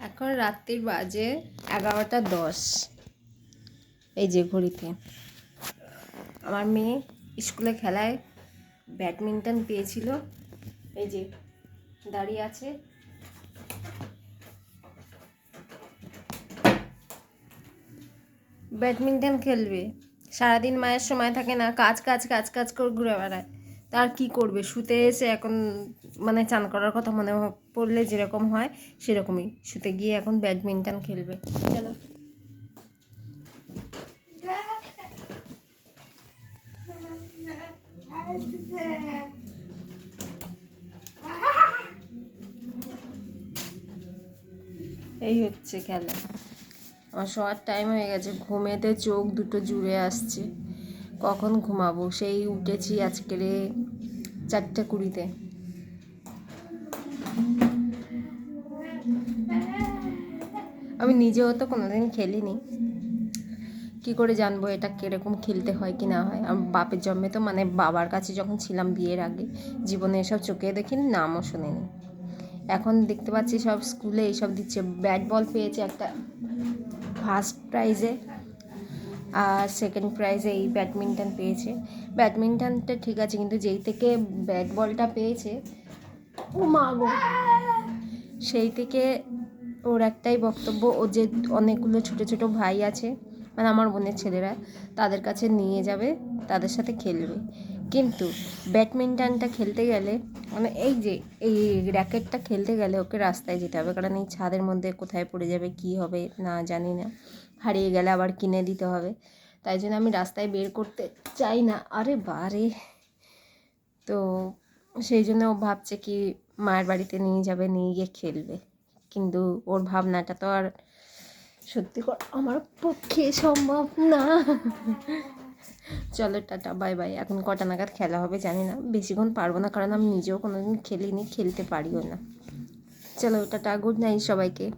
এখন রাত্রির বাজে 11টা 10। এই যে ঘড়িতে আমার মেয়ে স্কুলে খেলায় ব্যাডমিন্টন পেয়েছিল, এই যে দাঁড়িয়ে আছে। ব্যাডমিন্টন খেলবে, সারাদিন মায়ের সময় থাকে না, কাজ কাজ কাজ কাজ করে ঘুরে বেড়ায়। তার কি করবে, শুতে এসে এখন মানে চান করার কথা মনে পড়লে যেরকম হয় সেরকমই, শুতে গিয়ে এখন ব্যাডমিন্টন খেলবে। চলো এই হচ্ছে খেলা। আমার শোয়ার টাইম হয়ে গেছে, ঘুমেতে চোখ দুটো জুড়ে আসছে। কখন ঘুমাবো, সেই উঠেছি আজকের 4:20-তে। আমি নিজেও তো কোনোদিন খেলিনি, কি করে জানবো এটা কীরকম খেলতে হয় কি না হয়। আমার বাপের জন্মে তো মানে বাবার কাছে যখন ছিলাম বিয়ের আগে, জীবনে এসব চোখে দেখিনি, নামও শুনিনি। এখন দেখতে পাচ্ছি সব স্কুলে এইসব দিচ্ছে। ব্যাট বল পেয়েছে একটা ফার্স্ট প্রাইজে, আর সেকেন্ড প্রাইজে এই ব্যাডমিন্টন পেয়েছে। ব্যাডমিন্টনটা ঠিক আছে, কিন্তু যেই থেকে ব্যাট বলটা পেয়েছে ও মা গো, সেই থেকে ওর একটাই বক্তব্য, ও যে অনেকগুলো ছোটো ছোটো ভাই আছে মানে আমার বোনের ছেলেরা, তাদের কাছে নিয়ে যাবে, তাদের সাথে খেলবে। কিন্তু ব্যাডমিন্টনটা খেলতে গেলে মানে এই যে এই র্যাকেটটা খেলতে গেলে ওকে রাস্তায় যেতে হবে, কারণ এই ছাদের মধ্যে কোথায় পড়ে যাবে কি হবে না জানি না, হারিয়ে গেলে আবার কিনে দিতে হবে। তাই জন্য আমি রাস্তায় বের করতে চাই না। আরে বারে, তো সেই জন্য ও ভাবছে কি মায়ের বাড়িতে নিয়ে যাবে, নিয়ে গিয়ে খেলবে। কিন্তু ওর ভাবনাটা তো আর সত্যি আমার পক্ষে সম্ভব না। চলো টাটা বাই বাই। এখন কটা নাগাদ খেলা হবে জানি না, বেশিক্ষণ পারবো না, কারণ আমি নিজেও কোনোদিন খেলিনি, খেলতে পারিও না। চলো টাটা, গুড নাইট সবাইকে।